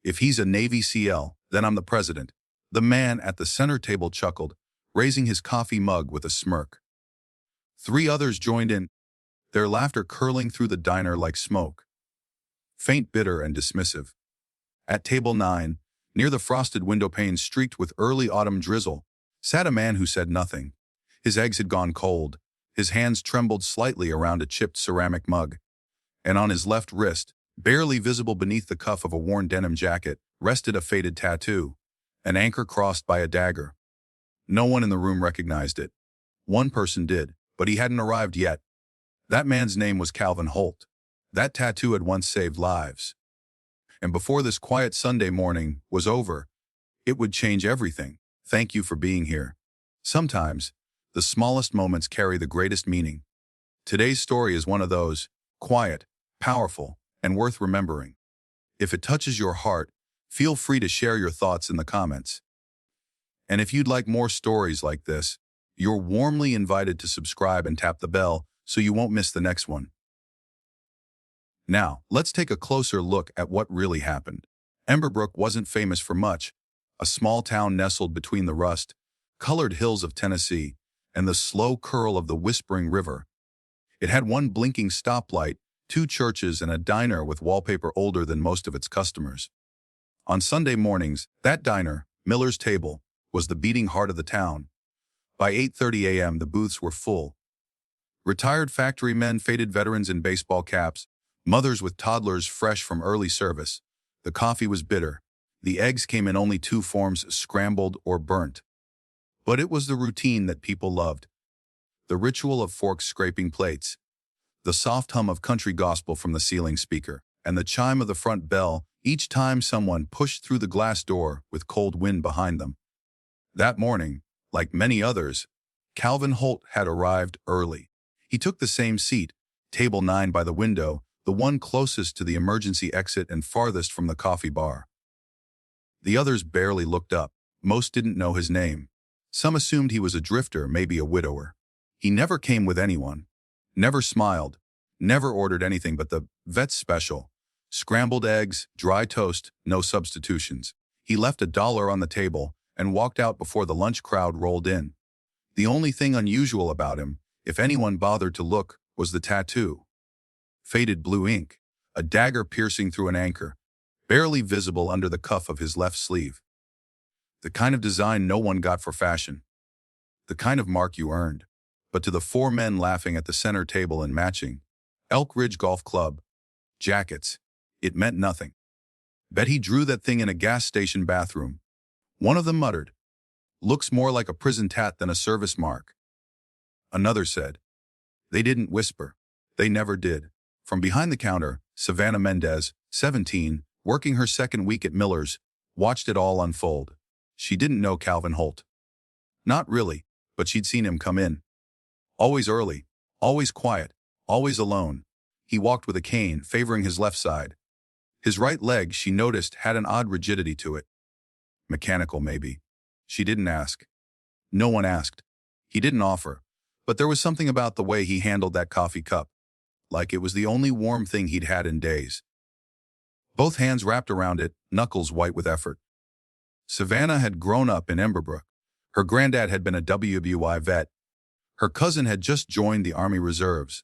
If he's a Navy SEAL, then I'm the president. The man at the center table chuckled, raising his coffee mug with a smirk. 3 others joined in, their laughter curling through the diner like smoke. Faint, bitter, and dismissive. At table 9, near the frosted window panes streaked with early autumn drizzle, sat a man who said nothing. His eggs had gone cold. His hands trembled slightly around a chipped ceramic mug. And on his left wrist, barely visible beneath the cuff of a worn denim jacket, rested a faded tattoo, an anchor crossed by a dagger. No one in the room recognized it. One person did, but he hadn't arrived yet. That man's name was Calvin Holt. That tattoo had once saved lives. And before this quiet Sunday morning was over, it would change everything. Thank you for being here. Sometimes, the smallest moments carry the greatest meaning. Today's story is one of those, quiet, powerful, and worth remembering. If it touches your heart, feel free to share your thoughts in the comments. And if you'd like more stories like this, you're warmly invited to subscribe and tap the bell so you won't miss the next one. Now, let's take a closer look at what really happened. Emberbrook wasn't famous for much, a small town nestled between the rust-colored hills of Tennessee and the slow curl of the Whispering River. It had one blinking stoplight, 2 churches, and a diner with wallpaper older than most of its customers. On Sunday mornings, that diner, Miller's Table, was the beating heart of the town. By 8:30 a.m., the booths were full. Retired factory men, faded veterans in baseball caps, mothers with toddlers fresh from early service. The coffee was bitter. The eggs came in only 2 forms, scrambled or burnt. But it was the routine that people loved. The ritual of forks scraping plates, the soft hum of country gospel from the ceiling speaker, and the chime of the front bell each time someone pushed through the glass door with cold wind behind them. That morning, like many others, Calvin Holt had arrived early. He took the same seat, table 9 by the window, the one closest to the emergency exit and farthest from the coffee bar. The others barely looked up. Most didn't know his name. Some assumed he was a drifter, maybe a widower. He never came with anyone, never smiled, never ordered anything but the vet's special. Scrambled eggs, dry toast, no substitutions. He left $1 on the table and walked out before the lunch crowd rolled in. The only thing unusual about him, if anyone bothered to look, was the tattoo. Faded blue ink, a dagger piercing through an anchor, barely visible under the cuff of his left sleeve. The kind of design no one got for fashion. The kind of mark you earned. But to the 4 men laughing at the center table and matching Elk Ridge Golf Club jackets, it meant nothing. Bet he drew that thing in a gas station bathroom. One of them muttered, "Looks more like a prison tat than a service mark." Another said, "They didn't whisper. They never did." From behind the counter, Savannah Mendez, 17, working her second week at Miller's, watched it all unfold. She didn't know Calvin Holt. Not really, but she'd seen him come in. Always early, always quiet, always alone. He walked with a cane, favoring his left side. His right leg, she noticed, had an odd rigidity to it. Mechanical, maybe. She didn't ask. No one asked. He didn't offer. But there was something about the way he handled that coffee cup, like it was the only warm thing he'd had in days. Both hands wrapped around it, knuckles white with effort. Savannah had grown up in Emberbrook. Her granddad had been a WBY vet. Her cousin had just joined the Army Reserves.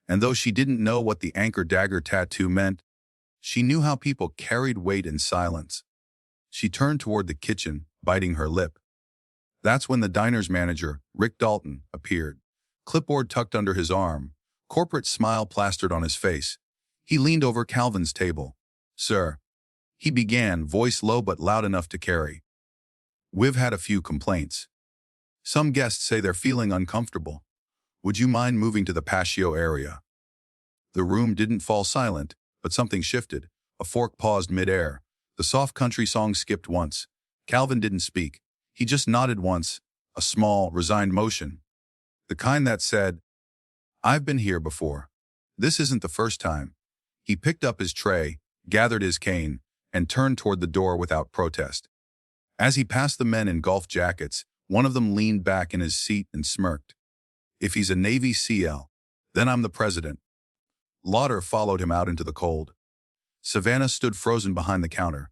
And though she didn't know what the anchor dagger tattoo meant, she knew how people carried weight in silence. She turned toward the kitchen, biting her lip. That's when the diner's manager, Rick Dalton, appeared. Clipboard tucked under his arm, corporate smile plastered on his face. He leaned over Calvin's table. "Sir," he began, voice low but loud enough to carry. "We've had a few complaints. Some guests say they're feeling uncomfortable. Would you mind moving to the patio area?" The room didn't fall silent, but something shifted. A fork paused mid-air. The soft country song skipped once. Calvin didn't speak. He just nodded once, a small, resigned motion. The kind that said, "I've been here before. This isn't the first time." He picked up his tray, gathered his cane, and turned toward the door without protest. As he passed the men in golf jackets, one of them leaned back in his seat and smirked. "If he's a Navy SEAL, then I'm the president." Lauder followed him out into the cold. Savannah stood frozen behind the counter,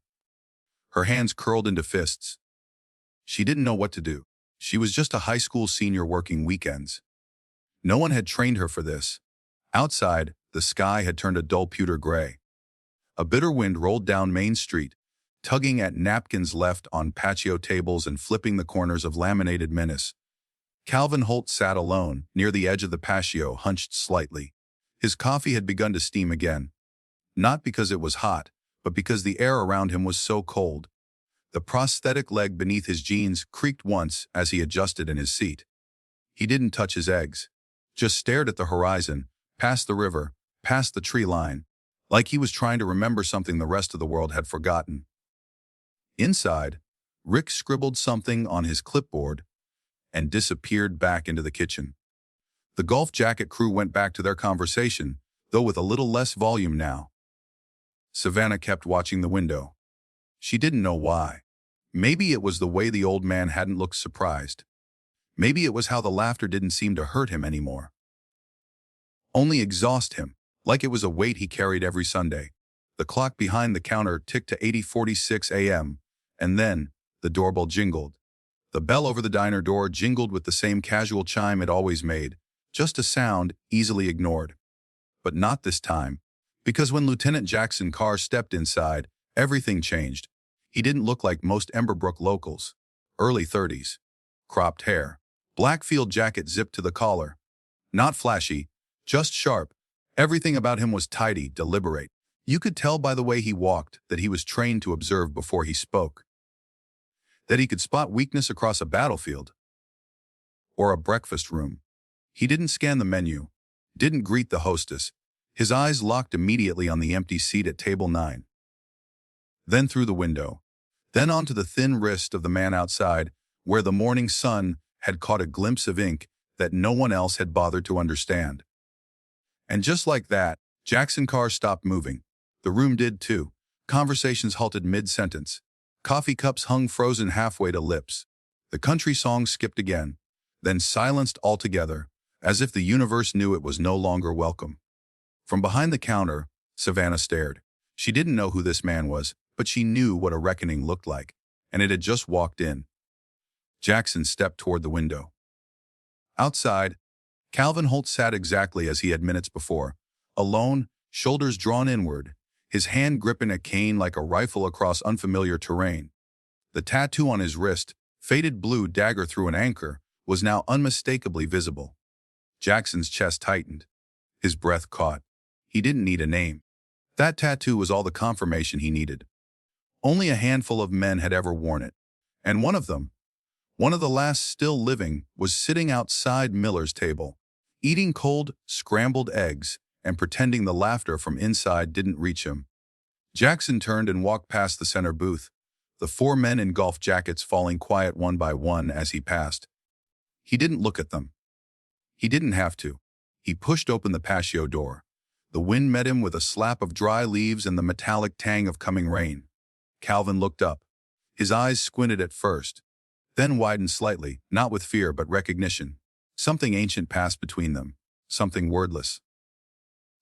her hands curled into fists. She didn't know what to do. She was just a high school senior working weekends. No one had trained her for this. Outside, the sky had turned a dull pewter gray. A bitter wind rolled down Main Street, tugging at napkins left on patio tables and flipping the corners of laminated menace. Calvin Holt sat alone, near the edge of the patio, hunched slightly. His coffee had begun to steam again. Not because it was hot, but because the air around him was so cold. The prosthetic leg beneath his jeans creaked once as he adjusted in his seat. He didn't touch his eggs, just stared at the horizon, past the river, past the tree line, like he was trying to remember something the rest of the world had forgotten. Inside, Rick scribbled something on his clipboard and disappeared back into the kitchen. The golf jacket crew went back to their conversation, though with a little less volume now. Savannah kept watching the window. She didn't know why. Maybe it was the way the old man hadn't looked surprised. Maybe it was how the laughter didn't seem to hurt him anymore. Only exhaust him, like it was a weight he carried every Sunday. The clock behind the counter ticked to 8:46 a.m., and then the doorbell jingled. The bell over the diner door jingled with the same casual chime it always made, just a sound easily ignored. But not this time, because when Lieutenant Jackson Carr stepped inside, everything changed. He didn't look like most Emberbrook locals. Early 30s. Cropped hair. Black field jacket zipped to the collar. Not flashy, just sharp. Everything about him was tidy, deliberate. You could tell by the way he walked that he was trained to observe before he spoke. That he could spot weakness across a battlefield or a breakfast room. He didn't scan the menu, didn't greet the hostess. His eyes locked immediately on the empty seat at table 9. Then through the window, then onto the thin wrist of the man outside, where the morning sun had caught a glimpse of ink that no one else had bothered to understand. And just like that, Jackson Carr stopped moving. The room did too. Conversations halted mid-sentence. Coffee cups hung frozen halfway to lips. The country song skipped again, then silenced altogether, as if the universe knew it was no longer welcome. From behind the counter, Savannah stared. She didn't know who this man was, but she knew what a reckoning looked like, and it had just walked in. Jackson stepped toward the window. Outside, Calvin Holt sat exactly as he had minutes before, alone, shoulders drawn inward, his hand gripping a cane like a rifle across unfamiliar terrain. The tattoo on his wrist, faded blue dagger through an anchor, was now unmistakably visible. Jackson's chest tightened. His breath caught. He didn't need a name. That tattoo was all the confirmation he needed. Only a handful of men had ever worn it, and one of them, one of the last still living, was sitting outside Miller's table, eating cold, scrambled eggs and pretending the laughter from inside didn't reach him. Jackson turned and walked past the center booth, the 4 men in golf jackets falling quiet one by one as he passed. He didn't look at them. He didn't have to. He pushed open the patio door. The wind met him with a slap of dry leaves and the metallic tang of coming rain. Calvin looked up. His eyes squinted at first, then widened slightly, not with fear but recognition. Something ancient passed between them, something wordless.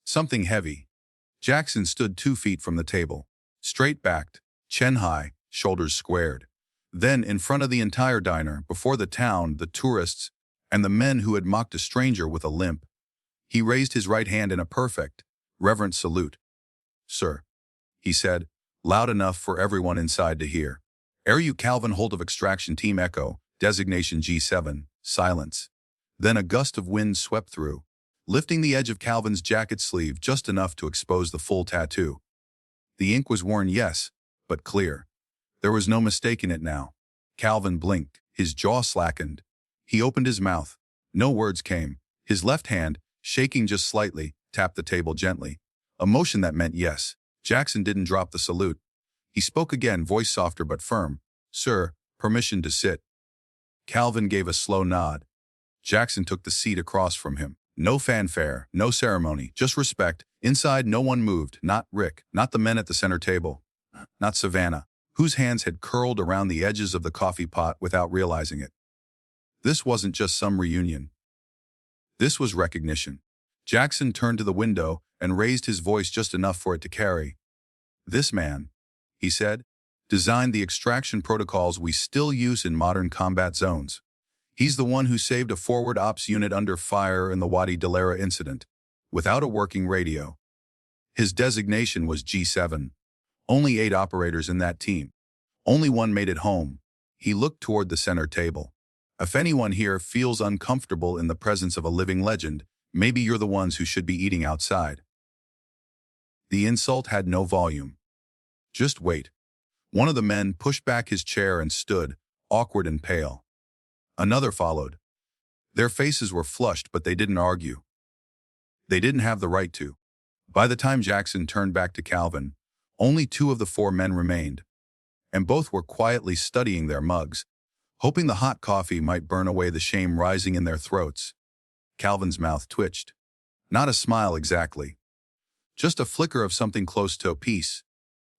Something heavy. Jackson stood 2 feet from the table, straight-backed, chin high, shoulders squared. Then, in front of the entire diner, before the town, the tourists, and the men who had mocked a stranger with a limp, he raised his right hand in a perfect, reverent salute. "Sir," he said, loud enough for everyone inside to hear. "Are you Calvin Holt of Extraction Team Echo, designation G7, silence." Then a gust of wind swept through, lifting the edge of Calvin's jacket sleeve just enough to expose the full tattoo. The ink was worn, yes, but clear. There was no mistaking it now. Calvin blinked, his jaw slackened. He opened his mouth. No words came. His left hand, shaking just slightly, tapped the table gently. A motion that meant yes. Jackson didn't drop the salute. He spoke again, voice softer but firm. "Sir, permission to sit." Calvin gave a slow nod. Jackson took the seat across from him. No fanfare, no ceremony, just respect. Inside, no one moved, not Rick, not the men at the center table, not Savannah, whose hands had curled around the edges of the coffee pot without realizing it. This wasn't just some reunion. This was recognition. Jackson turned to the window and raised his voice just enough for it to carry. This man, he said, designed the extraction protocols we still use in modern combat zones. He's the one who saved a forward ops unit under fire in the Wadi Dalera incident, without a working radio. His designation was G7. Only 8 operators in that team. Only one made it home. He looked toward the center table. If anyone here feels uncomfortable in the presence of a living legend, maybe you're the ones who should be eating outside. The insult had no volume. Just wait. One of the men pushed back his chair and stood, awkward and pale. Another followed. Their faces were flushed, but they didn't argue. They didn't have the right to. By the time Jackson turned back to Calvin, only 2 of the 4 men remained, and both were quietly studying their mugs, hoping the hot coffee might burn away the shame rising in their throats. Calvin's mouth twitched. Not a smile exactly. Just a flicker of something close to a peace.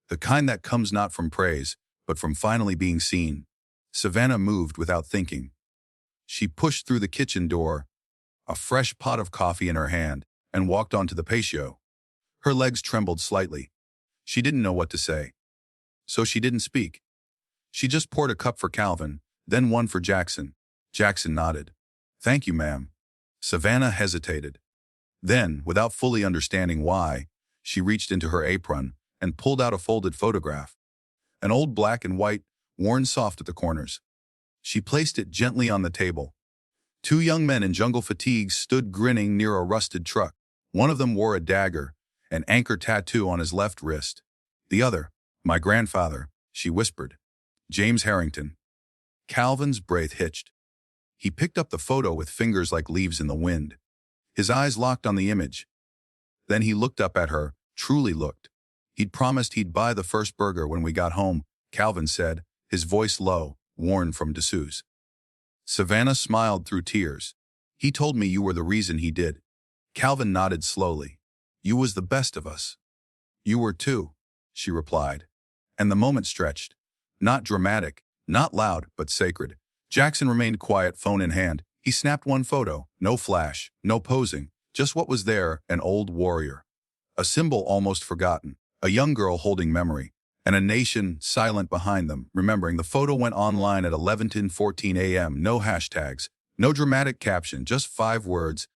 The kind that comes not from praise, but from finally being seen. Savannah moved without thinking. She pushed through the kitchen door, a fresh pot of coffee in her hand, and walked onto the patio. Her legs trembled slightly. She didn't know what to say. So she didn't speak. She just poured a cup for Calvin, then one for Jackson. Jackson nodded. "Thank you, ma'am." Savannah hesitated. Then, without fully understanding why, she reached into her apron and pulled out a folded photograph. An old black and white, worn soft at the corners. She placed it gently on the table. 2 young men in jungle fatigues stood grinning near a rusted truck. One of them wore a dagger, an anchor tattoo on his left wrist. The other, "My grandfather," she whispered. "James Harrington." Calvin's breath hitched. He picked up the photo with fingers like leaves in the wind. His eyes locked on the image. Then he looked up at her, truly looked. "He'd promised he'd buy the first burger when we got home," Calvin said, his voice low, worn from dessous. Savannah smiled through tears. "He told me you were the reason he did." Calvin nodded slowly. "You was the best of us." "You were too," she replied. And the moment stretched. Not dramatic, not loud, but sacred. Jackson remained quiet, phone in hand. He snapped one photo, no flash, no posing, just what was there, an old warrior. A symbol almost forgotten, a young girl holding memory, and a nation silent behind them, remembering. The photo went online at 11:14 a.m., no hashtags, no dramatic caption, just 5 words.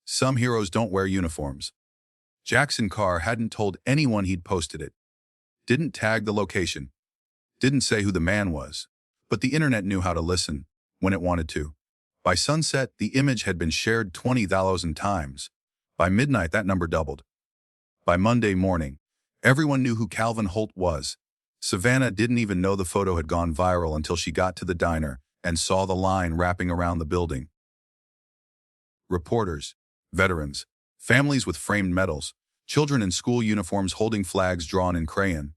"Some heroes don't wear uniforms." Jackson Carr hadn't told anyone he'd posted it. Didn't tag the location. Didn't say who the man was. But the internet knew how to listen, when it wanted to. By sunset, the image had been shared 20,000 times. By midnight, that number doubled. By Monday morning, everyone knew who Calvin Holt was. Savannah didn't even know the photo had gone viral until she got to the diner and saw the line wrapping around the building. Reporters, veterans, families with framed medals, children in school uniforms holding flags drawn in crayon.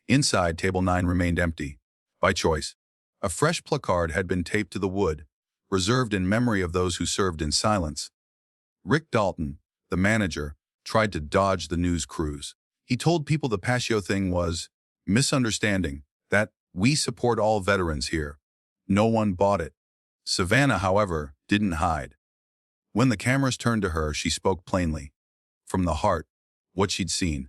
Inside, table 9 remained empty. By choice. A fresh placard had been taped to the wood, reserved in memory of those who served in silence. Rick Dalton, the manager, tried to dodge the news crews. He told people the patio thing was misunderstanding, that we support all veterans here. No one bought it. Savannah, however, didn't hide. When the cameras turned to her, she spoke plainly. From the heart, what she'd seen.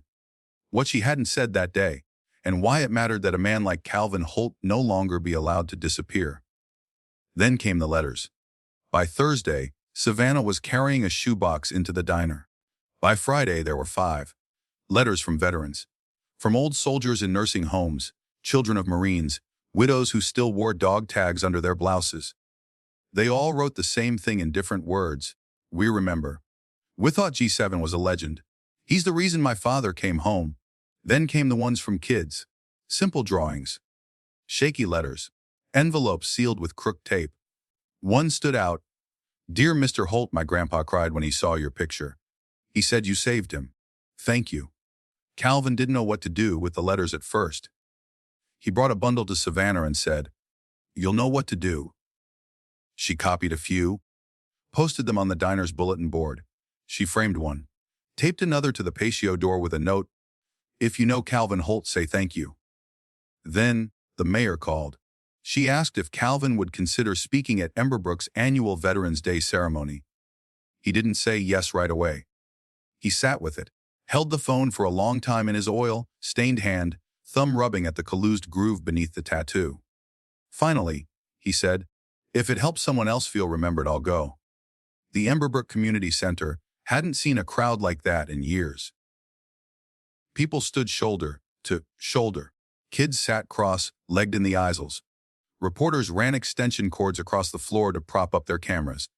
What she hadn't said that day, and why it mattered that a man like Calvin Holt no longer be allowed to disappear. Then came the letters. By Thursday, Savannah was carrying a shoebox into the diner. By Friday, there were 5. Letters from veterans. From old soldiers in nursing homes, children of Marines, widows who still wore dog tags under their blouses. They all wrote the same thing in different words. "We remember. We thought G7 was a legend. He's the reason my father came home." Then came the ones from kids. Simple drawings. Shaky letters. Envelopes sealed with crooked tape. One stood out. "Dear Mr. Holt, my grandpa cried when he saw your picture. He said you saved him. Thank you." Calvin didn't know what to do with the letters at first. He brought a bundle to Savannah and said, "You'll know what to do." She copied a few, posted them on the diner's bulletin board. She framed one, taped another to the patio door with a note, "If you know Calvin Holt, say thank you." Then, the mayor called. She asked if Calvin would consider speaking at Emberbrook's annual Veterans Day ceremony. He didn't say yes right away. He sat with it, held the phone for a long time in his oil-stained hand, thumb rubbing at the calloused groove beneath the tattoo. Finally, he said, "If it helps someone else feel remembered, I'll go." The Emberbrook Community Center hadn't seen a crowd like that in years. People stood shoulder to shoulder. Kids sat cross-legged in the aisles. Reporters ran extension cords across the floor to prop up their cameras.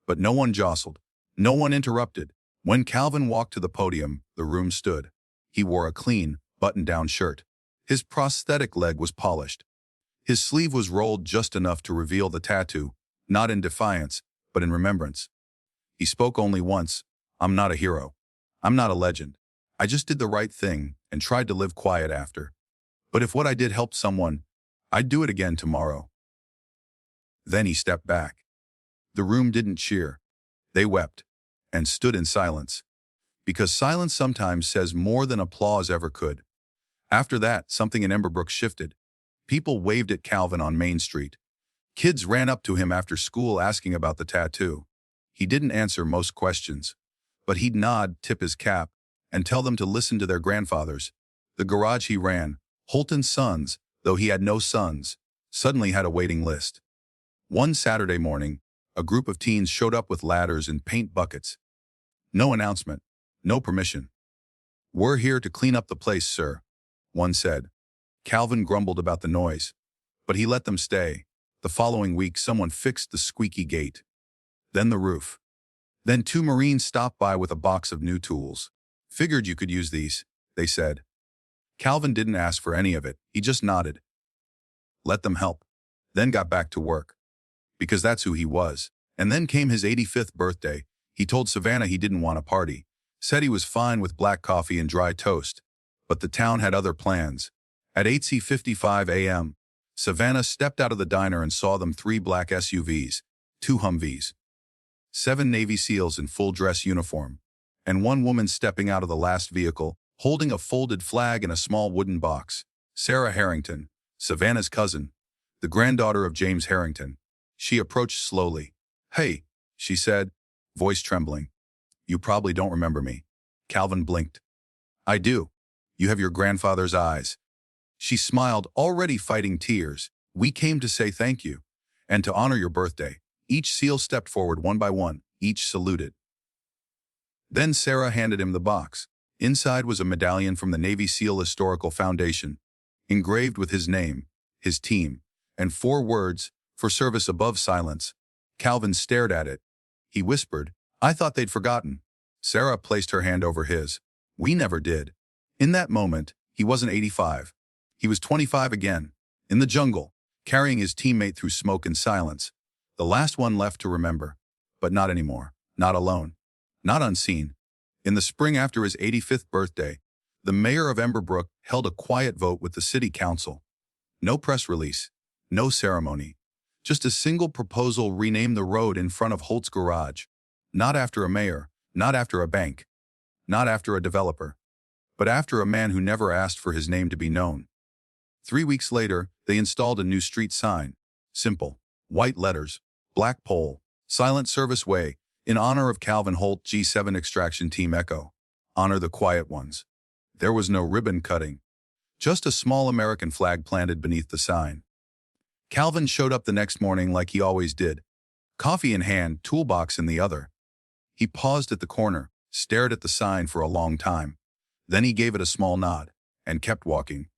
But no one jostled. No one interrupted. When Calvin walked to the podium, the room stood. He wore a clean, button-down shirt. His prosthetic leg was polished. His sleeve was rolled just enough to reveal the tattoo, not in defiance, but in remembrance. He spoke only once. "I'm not a hero. I'm not a legend. I just did the right thing and tried to live quiet after. But if what I did helped someone, I'd do it again tomorrow." Then he stepped back. The room didn't cheer. They wept and stood in silence. Because silence sometimes says more than applause ever could. After that, something in Emberbrook shifted. People waved at Calvin on Main Street. Kids ran up to him after school asking about the tattoo. He didn't answer most questions, but he'd nod, tip his cap, and tell them to listen to their grandfathers. The garage he ran, Holt and Sons, though he had no sons, suddenly had a waiting list. One Saturday morning, a group of teens showed up with ladders and paint buckets. No announcement, no permission. "We're here to clean up the place, sir," one said. Calvin grumbled about the noise, but he let them stay. The following week, someone fixed the squeaky gate. Then the roof. Then two Marines stopped by with a box of new tools. "Figured you could use these," they said. Calvin didn't ask for any of it. He just nodded. Let them help. Then got back to work. Because that's who he was. And then came his 85th birthday. He told Savannah he didn't want a party. Said he was fine with black coffee and dry toast. But the town had other plans. At 8:55 a.m., Savannah stepped out of the diner and saw them 3 black SUVs, 2 Humvees, 7 Navy SEALs in full dress uniform, and 1 woman stepping out of the last vehicle, holding a folded flag in a small wooden box. Sarah Harrington, Savannah's cousin, the granddaughter of James Harrington. She approached slowly. "Hey," she said, voice trembling. "You probably don't remember me." Calvin blinked. "I do. You have your grandfather's eyes." She smiled, already fighting tears. "We came to say thank you, and to honor your birthday." Each SEAL stepped forward one by one. Each saluted. Then Sarah handed him the box. Inside was a medallion from the Navy SEAL Historical Foundation, engraved with his name, his team, and 4 words, "For service above silence." Calvin stared at it. He whispered, "I thought they'd forgotten." Sarah placed her hand over his. "We never did." In that moment, he wasn't 85. He was 25 again, in the jungle, carrying his teammate through smoke and silence. The last one left to remember. But not anymore. Not alone. Not unseen. In the spring after his 85th birthday, the mayor of Emberbrook held a quiet vote with the city council. No press release. No ceremony. Just a single proposal: rename the road in front of Holt's garage. Not after a mayor. Not after a bank. Not after a developer. But after a man who never asked for his name to be known. 3 weeks later, they installed a new street sign. Simple. White letters. Black pole. Silent Service Way. In honor of Calvin Holt, G7 Extraction Team Echo. Honor the quiet ones. There was no ribbon cutting. Just a small American flag planted beneath the sign. Calvin showed up the next morning like he always did. Coffee in hand, toolbox in the other. He paused at the corner, stared at the sign for a long time. Then he gave it a small nod, and kept walking.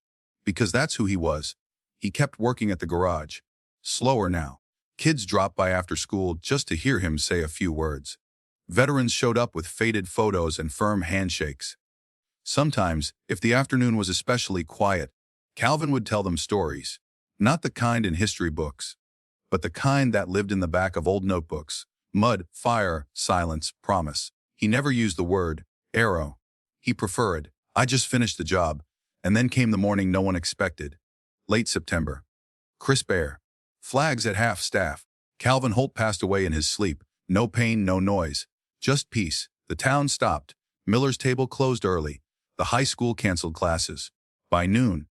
Because that's who he was. He kept working at the garage. Slower now. Kids dropped by after school just to hear him say a few words. Veterans showed up with faded photos and firm handshakes. Sometimes, if the afternoon was especially quiet, Calvin would tell them stories. Not the kind in history books, but the kind that lived in the back of old notebooks. Mud, fire, silence, promise. He never used the word arrow. He preferred, "I just finished the job." And then came the morning no one expected. Late September. Crisp air. Flags at half-staff. Calvin Holt passed away in his sleep. No pain, no noise. Just peace. The town stopped. Miller's table closed early. The high school canceled classes. By noon,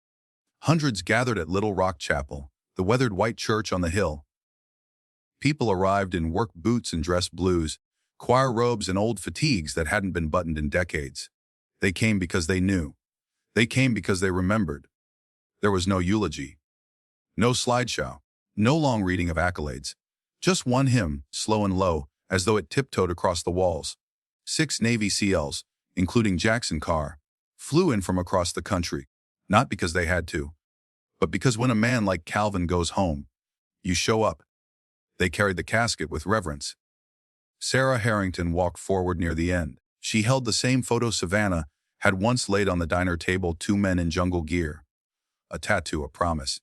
hundreds gathered at Little Rock Chapel, the weathered white church on the hill. People arrived in work boots and dress blues, choir robes and old fatigues that hadn't been buttoned in decades. They came because they knew. They came because they remembered. There was no eulogy, no slideshow, no long reading of accolades. Just one hymn, slow and low, as though it tiptoed across the walls. 6 Navy SEALs, including Jackson Carr, flew in from across the country, not because they had to, but because when a man like Calvin goes home, you show up. They carried the casket with reverence. Sarah Harrington walked forward near the end. She held the same photo Savannah had once laid on the diner table, 2 men in jungle gear. A tattoo, a promise.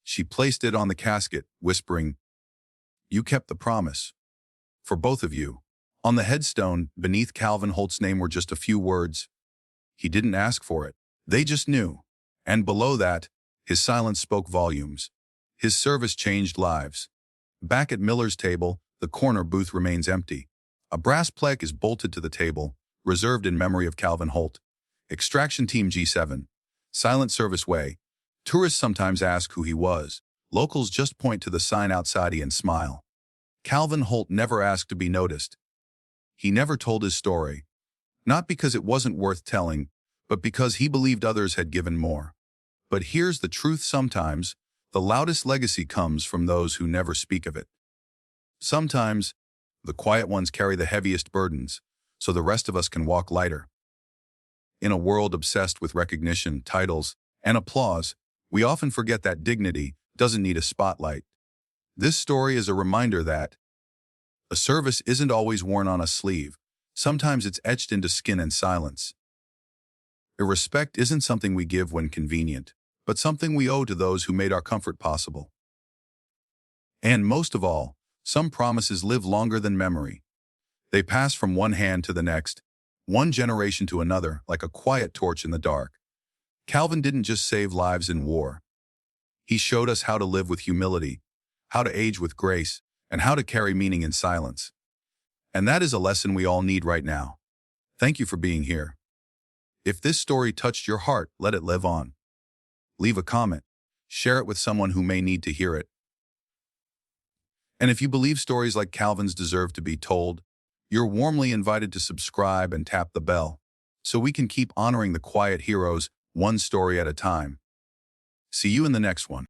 She placed it on the casket, whispering, "You kept the promise. For both of you." On the headstone, beneath Calvin Holt's name were just a few words. He didn't ask for it. They just knew. And below that, his silence spoke volumes. His service changed lives. Back at Miller's table, the corner booth remains empty. A brass plaque is bolted to the table, reserved in memory of Calvin Holt. Extraction Team G7. Silent Service Way. Tourists sometimes ask who he was. Locals just point to the sign outside and smile. Calvin Holt never asked to be noticed. He never told his story. Not because it wasn't worth telling, but because he believed others had given more. But here's the truth: sometimes, the loudest legacy comes from those who never speak of it. Sometimes, the quiet ones carry the heaviest burdens, so the rest of us can walk lighter. In a world obsessed with recognition, titles, and applause, we often forget that dignity doesn't need a spotlight. This story is a reminder that a service isn't always worn on a sleeve. Sometimes it's etched into skin and silence. A respect isn't something we give when convenient, but something we owe to those who made our comfort possible. And most of all, some promises live longer than memory. They pass from one hand to the next, one generation to another, like a quiet torch in the dark. Calvin didn't just save lives in war. He showed us how to live with humility, how to age with grace, and how to carry meaning in silence. And that is a lesson we all need right now. Thank you for being here. If this story touched your heart, let it live on. Leave a comment. Share it with someone who may need to hear it. And if you believe stories like Calvin's deserve to be told, you're warmly invited to subscribe and tap the bell, so we can keep honoring the quiet heroes one story at a time. See you in the next one.